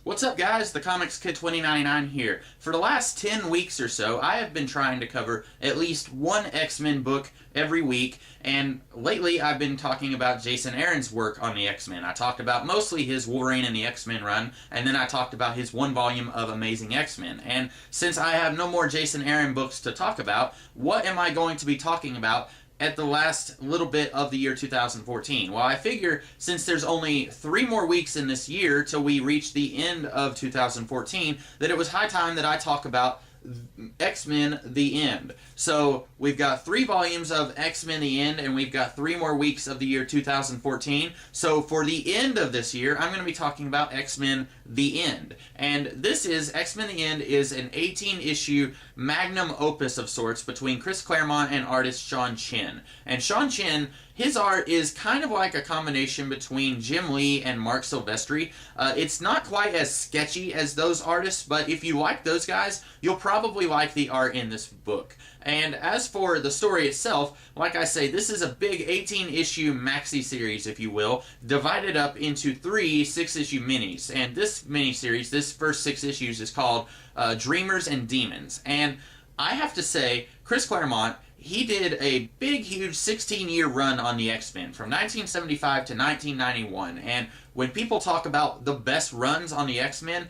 What's up, guys? The Comics Kid 2099 here. For the last 10 weeks or so, I have been trying to cover at least one X-Men book every week, and lately I've been talking about Jason Aaron's work on the X-Men. I talked about mostly his Wolverine and the X-Men run, and then I talked about his one volume of Amazing X-Men. And since I have no more Jason Aaron books to talk about, what am I going to be talking about at the last little bit of the year 2014? Well, I figure since there's only 3 more weeks in this year till we reach the end of 2014, that it was high time that I talk about X-Men The End. So we've got 3 volumes of X-Men The End, and we've got 3 more weeks of the year 2014. So for the end of this year, I'm going to be talking about X-Men The End. And this is, X-Men The End is an 18-issue magnum opus of sorts between Chris Claremont and artist Sean Chen. And Sean Chen, his art is kind of like a combination between Jim Lee and Mark Silvestri. It's not quite as sketchy as those artists, but if you like those guys, you'll probably like the art in this book. And as for the story itself, like I say, this is a big 18-issue maxi series, if you will, divided up into 3 6-issue minis. And this miniseries, this first 6 issues, is called Dreamers and Demons. And I have to say, Chris Claremont, he did a big, huge 16-year run on the X-Men from 1975 to 1991. And when people talk about the best runs on the X-Men,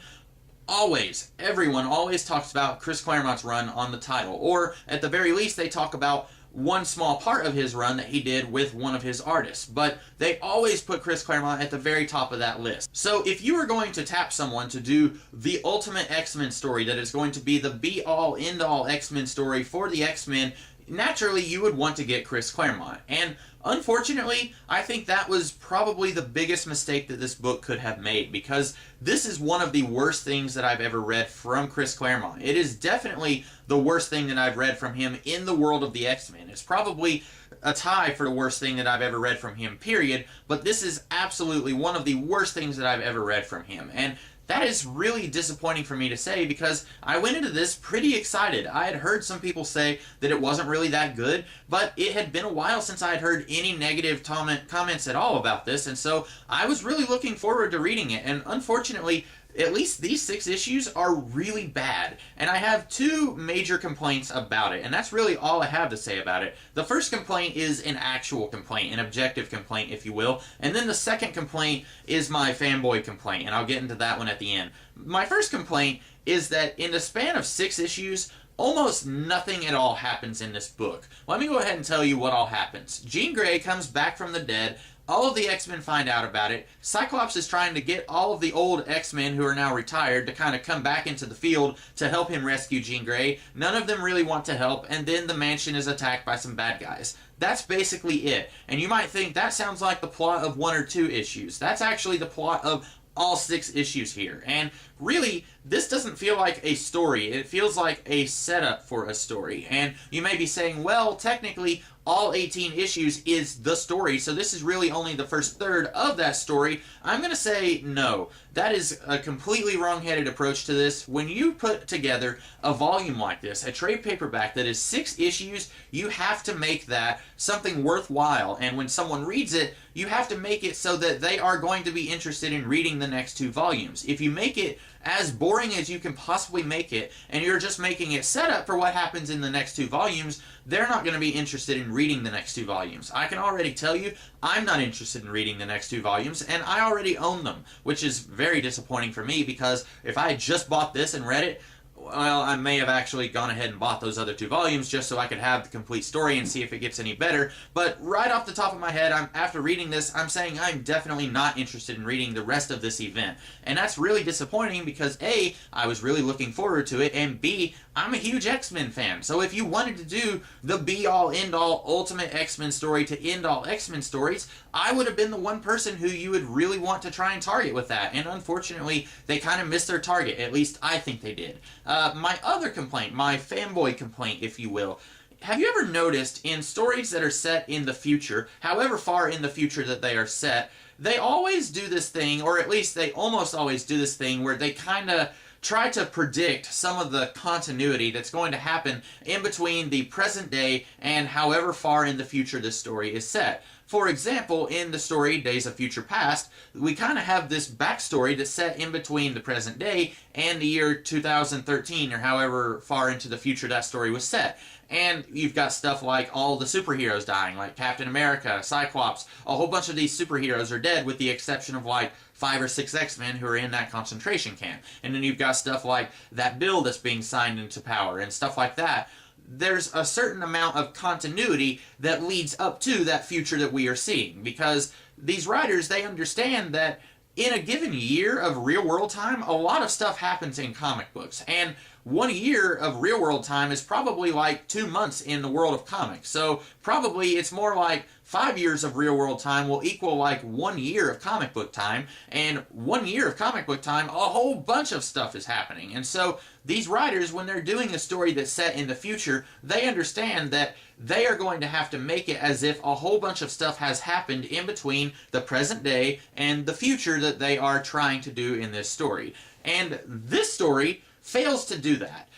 everyone always talks about Chris Claremont's run on the title. Or, at the very least, they talk about one small part of his run that he did with one of his artists. But they always put Chris Claremont at the very top of that list. So if you are going to tap someone to do the ultimate X-Men story that is going to be the be-all, end-all X-Men story for the X-Men, naturally you would want to get Chris Claremont. And unfortunately, I think that was probably the biggest mistake that this book could have made, because this is one of the worst things that I've ever read from Chris Claremont. It is definitely the worst thing that I've read from him in the world of the X-Men. It's probably a tie for the worst thing that I've ever read from him, period, but this is absolutely one of the worst things that I've ever read from him. And that is really disappointing for me to say, because I went into this pretty excited. I had heard some people say that it wasn't really that good, but it had been a while since I had heard any negative comments at all about this, and so I was really looking forward to reading it. And unfortunately, at least these 6 issues are really bad, and I have 2 major complaints about it, and that's really all I have to say about it. The first complaint is an actual complaint, an objective complaint, if you will, and then the second complaint is my fanboy complaint, and I'll get into that one at the end. My first complaint is that in the span of 6 issues, almost nothing at all happens in this book. Let me go ahead and tell you what all happens. Jean Grey comes back from the dead. All of the X-Men find out about it. Cyclops is trying to get all of the old X-Men who are now retired to kind of come back into the field to help him rescue Jean Grey. None of them really want to help, and then the mansion is attacked by some bad guys. That's basically it. And you might think that sounds like the plot of 1 or 2 issues. That's actually the plot of all 6 issues here. And really, this doesn't feel like a story. It feels like a setup for a story. And you may be saying, well, technically, all 18 issues is the story, so this is really only the first third of that story. I'm going to say no. That is a completely wrong-headed approach to this. When you put together a volume like this, a trade paperback that is 6 issues, you have to make that something worthwhile. And when someone reads it, you have to make it so that they are going to be interested in reading the next 2 volumes. If you make it as boring as you can possibly make it, and you're just making it set up for what happens in the next 2 volumes, they're not going to be interested in reading the next 2 volumes. I can already tell you, I'm not interested in reading the next 2 volumes, and I already own them, which is very disappointing for me, because if I had just bought this and read it, well, I may have actually gone ahead and bought those other 2 volumes just so I could have the complete story and see if it gets any better. But right off the top of my head, after reading this, I'm saying I'm definitely not interested in reading the rest of this event. And that's really disappointing because A, I was really looking forward to it, and B, I'm a huge X-Men fan. So if you wanted to do the be-all, end-all, ultimate X-Men story to end all X-Men stories, I would have been the one person who you would really want to try and target with that. And unfortunately, they kind of missed their target. At least I think they did. My other complaint, my fanboy complaint, if you will, have you ever noticed in stories that are set in the future, however far in the future that they are set, they always do this thing, or at least they almost always do this thing, where they kind of try to predict some of the continuity that's going to happen in between the present day and however far in the future this story is set. For example, in the story Days of Future Past, we kind of have this backstory that's set in between the present day and the year 2013, or however far into the future that story was set. And you've got stuff like all the superheroes dying, like Captain America, Cyclops. A whole bunch of these superheroes are dead with the exception of like 5 or 6 X-Men who are in that concentration camp. And then you've got stuff like that bill that's being signed into power and stuff like that. There's a certain amount of continuity that leads up to that future that we are seeing, because these writers, they understand that in a given year of real-world time, a lot of stuff happens in comic books, and 1 year of real-world time is probably like 2 months in the world of comics. So probably it's more like 5 years of real-world time will equal like 1 year of comic book time, and 1 year of comic book time, a whole bunch of stuff is happening. And so these writers, when they're doing a story that's set in the future, they understand that they are going to have to make it as if a whole bunch of stuff has happened in between the present day and the future that they are trying to do in this story. And this story fails to do that.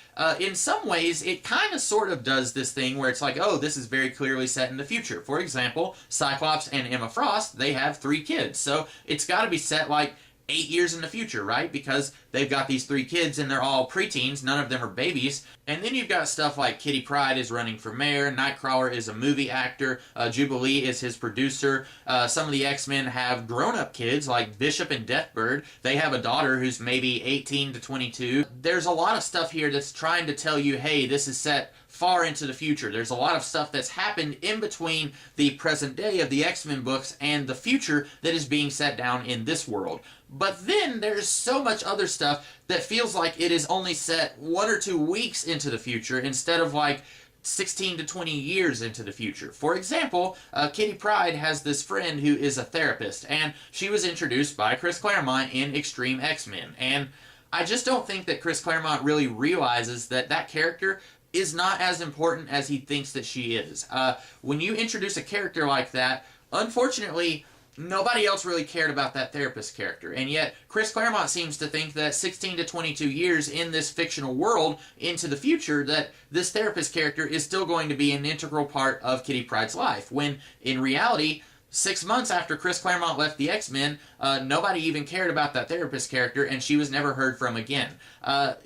In some ways, it kind of sort of does this thing where it's like, oh, this is very clearly set in the future. For example, Cyclops and Emma Frost, they have 3 kids. So it's got to be set like 8 years in the future, right? Because they've got these 3 kids and they're all preteens, none of them are babies. And then you've got stuff like Kitty Pryde is running for mayor, Nightcrawler is a movie actor, Jubilee is his producer. Some of the X-Men have grown-up kids like Bishop and Deathbird. They have a daughter who's maybe 18 to 22. There's a lot of stuff here that's trying to tell you, hey, this is set far into the future. There's a lot of stuff that's happened in between the present day of the X-Men books and the future that is being set down in this world. But then there's so much other stuff that feels like it is only set 1 or 2 weeks into the future instead of like 16 to 20 years into the future. For example, Kitty Pryde has this friend who is a therapist, and she was introduced by Chris Claremont in Extreme X-Men. And I just don't think that Chris Claremont really realizes that that character is not as important as he thinks that she is. When you introduce a character like that, unfortunately, nobody else really cared about that therapist character. And yet, Chris Claremont seems to think that 16 to 22 years in this fictional world into the future, that this therapist character is still going to be an integral part of Kitty Pryde's life. When, in reality, 6 months after Chris Claremont left the X-Men, nobody even cared about that therapist character, and she was never heard from again.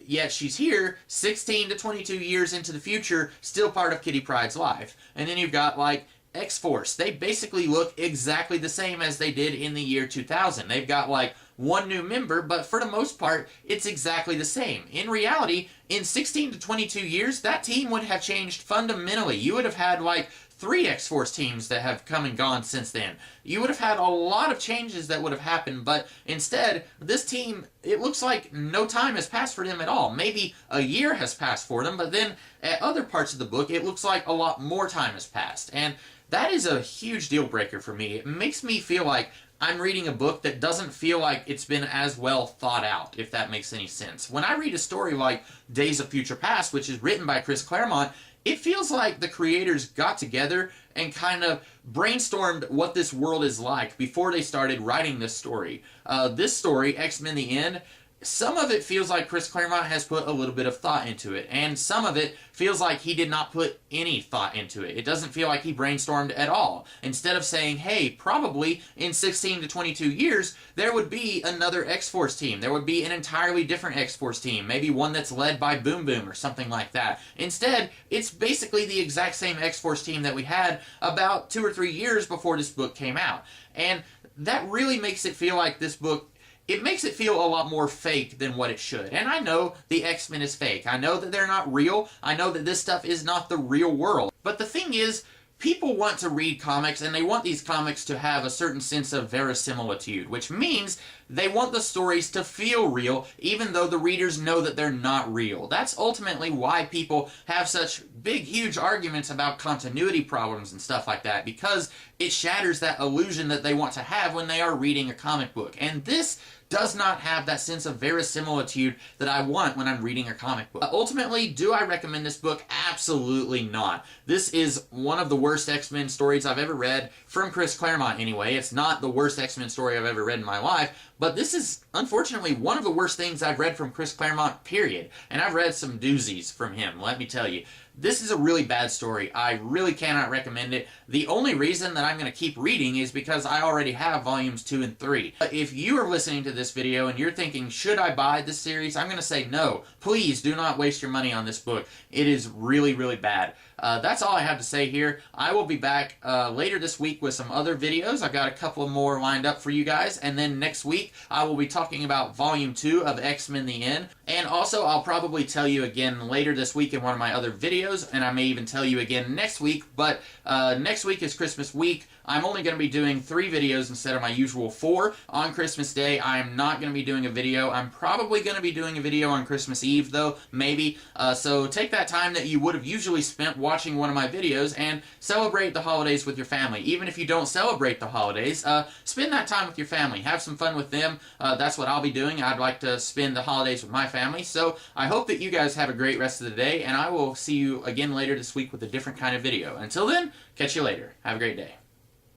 Yet she's here, 16 to 22 years into the future, still part of Kitty Pryde's life. And then you've got, like, X-Force. They basically look exactly the same as they did in the year 2000. They've got, like, 1 new member, but for the most part, it's exactly the same. In reality, in 16 to 22 years, that team would have changed fundamentally. You would have had, like, 3 X-Force teams that have come and gone since then. You would have had a lot of changes that would have happened, but instead, this team, it looks like no time has passed for them at all. Maybe a year has passed for them, but then at other parts of the book, it looks like a lot more time has passed. And that is a huge deal breaker for me. It makes me feel like I'm reading a book that doesn't feel like it's been as well thought out, if that makes any sense. When I read a story like Days of Future Past, which is written by Chris Claremont, it feels like the creators got together and kind of brainstormed what this world is like before they started writing this story. This story, X-Men The End, some of it feels like Chris Claremont has put a little bit of thought into it, and some of it feels like he did not put any thought into it. It doesn't feel like he brainstormed at all. Instead of saying, hey, probably in 16 to 22 years, there would be another X-Force team. There would be an entirely different X-Force team, maybe one that's led by Boom Boom or something like that. Instead, it's basically the exact same X-Force team that we had about 2 or 3 years before this book came out. And that really makes it feel like this book, it makes it feel a lot more fake than what it should. And I know the X-Men is fake. I know that they're not real. I know that this stuff is not the real world. But the thing is, people want to read comics, and they want these comics to have a certain sense of verisimilitude, which means they want the stories to feel real, even though the readers know that they're not real. That's ultimately why people have such big, huge arguments about continuity problems and stuff like that, because it shatters that illusion that they want to have when they are reading a comic book. And this does not have that sense of verisimilitude that I want when I'm reading a comic book. Ultimately, do I recommend this book? Absolutely not. This is one of the worst X-Men stories I've ever read, from Chris Claremont anyway. It's not the worst X-Men story I've ever read in my life, But this is, unfortunately, one of the worst things I've read from Chris Claremont, period. And I've read some doozies from him, let me tell you. This is a really bad story. I really cannot recommend it. The only reason that I'm going to keep reading is because I already have volumes 2 and 3. If you are listening to this video and you're thinking, should I buy this series? I'm going to say no. Please do not waste your money on this book. It is really, really bad. That's all I have to say here. I will be back later this week with some other videos. I've got a couple more lined up for you guys. And then next week, I will be talking about Volume 2 of X-Men The End. And also, I'll probably tell you again later this week in one of my other videos, and I may even tell you again next week, but next week is Christmas week. I'm only going to be doing 3 videos instead of my usual 4. On Christmas Day, I am not going to be doing a video. I'm probably going to be doing a video on Christmas Eve, though, maybe. So take that time that you would have usually spent watching one of my videos and celebrate the holidays with your family. Even if you don't celebrate the holidays, spend that time with your family. Have some fun with them. That's what I'll be doing. I'd like to spend the holidays with my family. So I hope that you guys have a great rest of the day, and I will see you again later this week with a different kind of video. Until then, catch you later. Have a great day.